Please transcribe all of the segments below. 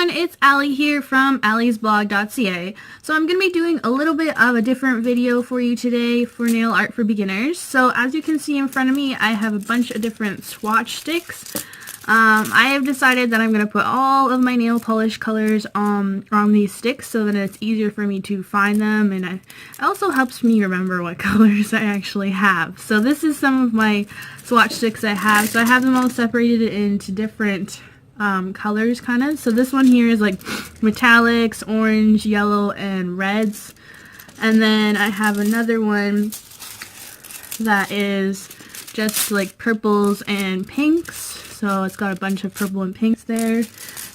everyone, it's Allie here from alliesblog.ca. So I'm going to be doing a little bit of a different video for you today for nail art for beginners. So as you can see in front of me, I have a bunch of different swatch sticks. I have decided that I'm going to put all of my nail polish colors on these sticks so that it's easier for me to find them, and it also helps me remember what colors I actually have. So this is some of my swatch sticks I have. So I have them all separated into different colors kind of. So this one here is like metallics, orange, yellow, and reds. And then I have another one that is just like purples and pinks. So it's got a bunch of purple and pinks there.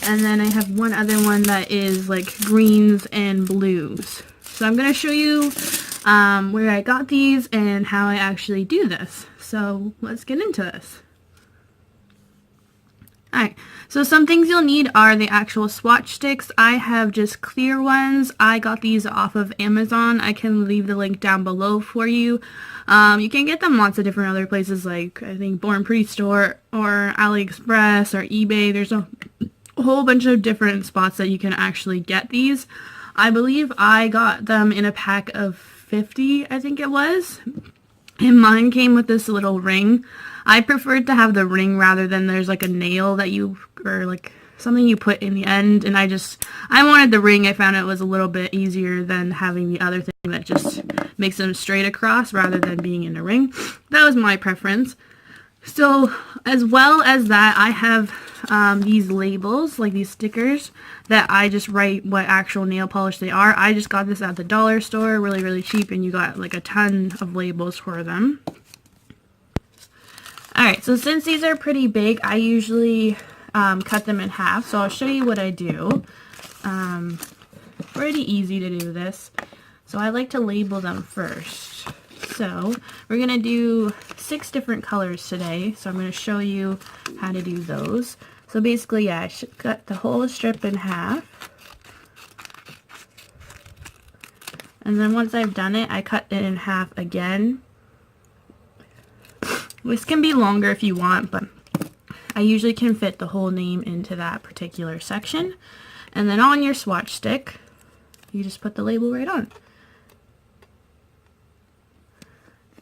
And then I have one other one that is like greens and blues. So I'm going to show you where I got these and how I actually do this. So let's get into this. Alright, so some things you'll need are the actual swatch sticks. I have just clear ones. I got these off of Amazon. I can leave the link down below for you. You can get them lots of different other places, like I think Born Pretty Store or AliExpress or eBay. There's a whole bunch of different spots that you can actually get these. I believe I got them in a pack of 50, I think it was. And mine came with this little ring. I preferred to have the ring rather than there's like a nail that you, or like something you put in the end, and I wanted the ring. I found it was a little bit easier than having the other thing that just makes them straight across rather than being in a ring. That was my preference. So as well as that, I have these labels, like these stickers, that I just write what actual nail polish they are. I just got this at the dollar store, really cheap, and you got like a ton of labels for them. Alright, so since these are pretty big, I usually cut them in half, so I'll show you what I do. Pretty easy to do this. So I like to label them first. So we're going to do 6 different colors today, so I'm going to show you how to do those. So basically, yeah, I should cut the whole strip in half. And then once I've done it, I cut it in half again. This can be longer if you want, but I usually can fit the whole name into that particular section. And then on your swatch stick, you just put the label right on.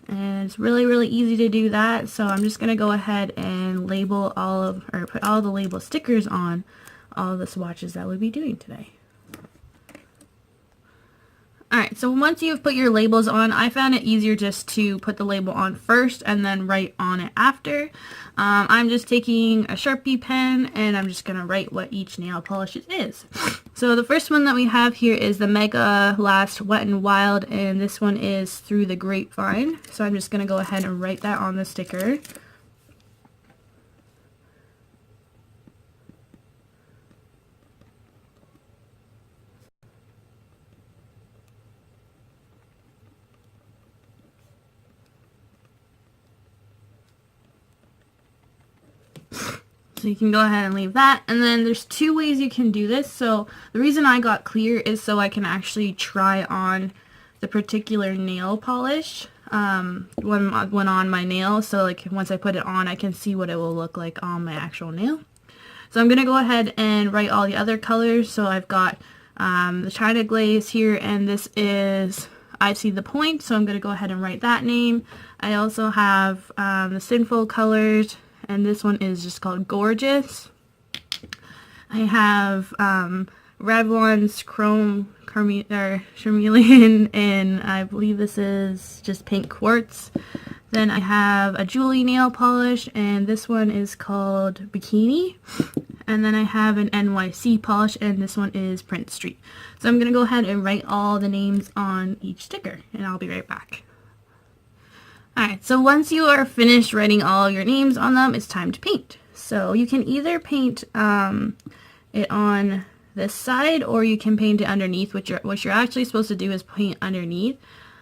And it's really easy to do that, so I'm just going to go ahead and label put all the label stickers on all the swatches that we'll be doing today. Alright, so once you've put your labels on, I found it easier just to put the label on first and then write on it after. I'm just taking a Sharpie pen and I'm just going to write what each nail polish is. So the first one that we have here is the Mega Last Wet n Wild, and this one is Through the Grapevine. So I'm just going to go ahead and write that on the sticker. So you can go ahead and leave that. And then there's 2 ways you can do this. So the reason I got clear is so I can actually try on the particular nail polish when on my nail. So like once I put it on, I can see what it will look like on my actual nail. So I'm going to go ahead and write all the other colors. So I've got the China Glaze here, and this is I See the Point. So I'm going to go ahead and write that name. I also have the Sinful Colors, and this one is just called Gorgeous. I have Revlon's Chrome Charmeleon, and I believe this is just Pink Quartz. Then I have a Julie nail polish, and this one is called Bikini. And then I have an NYC polish, and this one is Prince Street. So I'm going to go ahead and write all the names on each sticker, and I'll be right back. Alright, so once you are finished writing all your names on them, it's time to paint. So you can either paint it on this side, or you can paint it underneath. What you're actually supposed to do is paint underneath,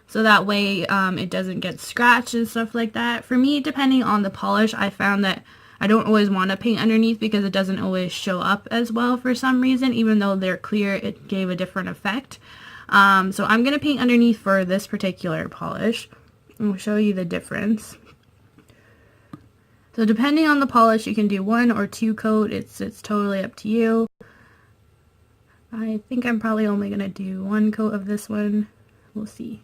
so that way it doesn't get scratched and stuff like that. For me, depending on the polish, I found that I don't always want to paint underneath because it doesn't always show up as well for some reason. Even though they're clear, it gave a different effect. So I'm going to paint underneath for this particular polish. I'll show you the difference. So depending on the polish, you can do 1 or 2 coat. It's totally up to you. I think I'm probably only going to do one coat of this one. We'll see.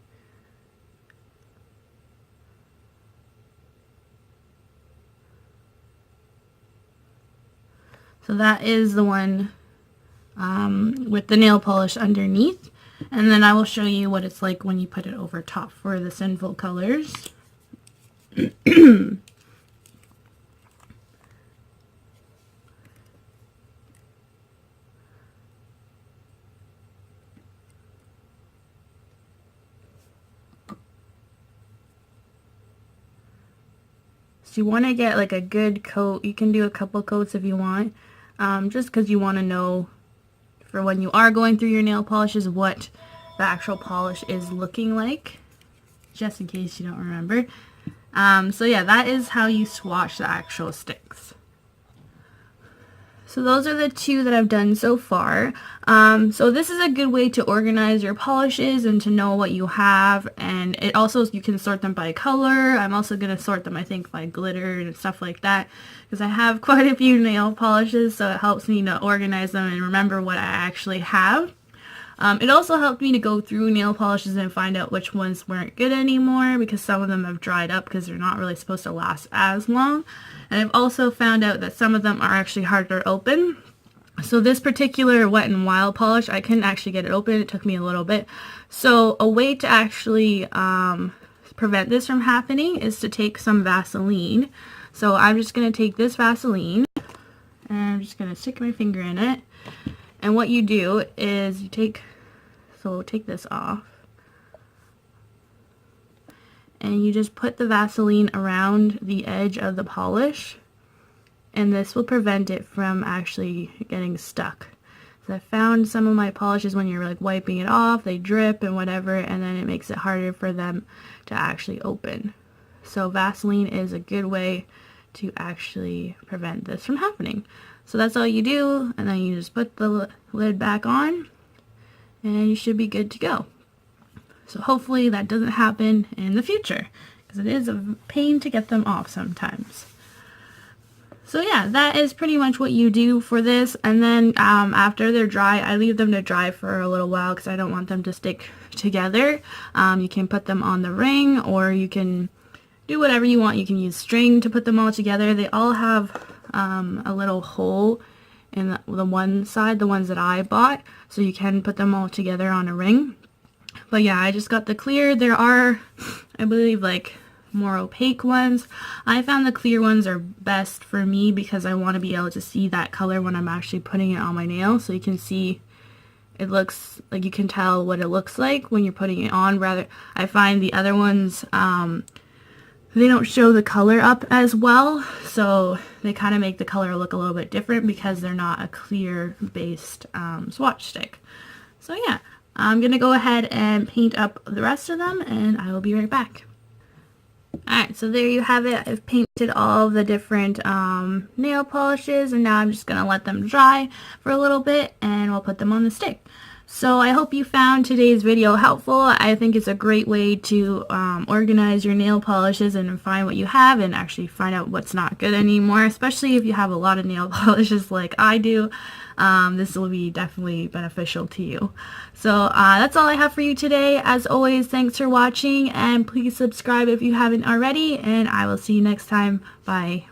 So that is the one with the nail polish underneath. And then I will show you what it's like when you put it over top for the Sinful colors. So you want to get like a good coat. You can do a couple coats if you want, just because you want to know for when you are going through your nail polishes what the actual polish is looking like, just in case you don't remember. So yeah, that is how you swatch the actual sticks. So those are the two that I've done so far. So this is a good way to organize your polishes and to know what you have, and it also, you can sort them by color. I'm also going to sort them, I think, by glitter and stuff like that, because I have quite a few nail polishes, so it helps me to organize them and remember what I actually have. It also helped me to go through nail polishes and find out which ones weren't good anymore, because some of them have dried up because they're not really supposed to last as long. And I've also found out that some of them are actually harder to open. So this particular Wet n Wild polish, I couldn't actually get it open. It took me a little bit. So a way to actually prevent this from happening is to take some Vaseline. So I'm just going to take this Vaseline and I'm just going to stick my finger in it. And what you do is you take this off, and you just put the Vaseline around the edge of the polish, and this will prevent it from actually getting stuck. So I found some of my polishes, when you're like wiping it off, they drip and whatever, and then it makes it harder for them to actually open. So Vaseline is a good way to actually prevent this from happening. So that's all you do, and then you just put the lid back on, and you should be good to go. So hopefully that doesn't happen in the future, because it is a pain to get them off sometimes. So yeah, that is pretty much what you do for this, and then after they're dry, I leave them to dry for a little while because I don't want them to stick together. You can put them on the ring, or you can do whatever you want. You can use string to put them all together. They all have a little hole in the one side, the ones that I bought, so you can put them all together on a ring. But yeah, I just got the clear. There are, I believe, like more opaque ones. I found the clear ones are best for me because I want to be able to see that color when I'm actually putting it on my nail, so you can see, it looks like, you can tell what it looks like when you're putting it on. Rather, I find the other ones, they don't show the color up as well, so they kind of make the color look a little bit different because they're not a clear based swatch stick. So yeah, I'm gonna go ahead and paint up the rest of them, and I will be right back. Alright, so there you have it. I've painted all of the different nail polishes, and now I'm just gonna let them dry for a little bit, and we'll put them on the stick. So I hope you found today's video helpful. I think it's a great way to organize your nail polishes and find what you have and actually find out what's not good anymore, especially if you have a lot of nail polishes like I do. This will be definitely beneficial to you. So that's all I have for you today. As always, thanks for watching, and please subscribe if you haven't already, and I will see you next time. Bye.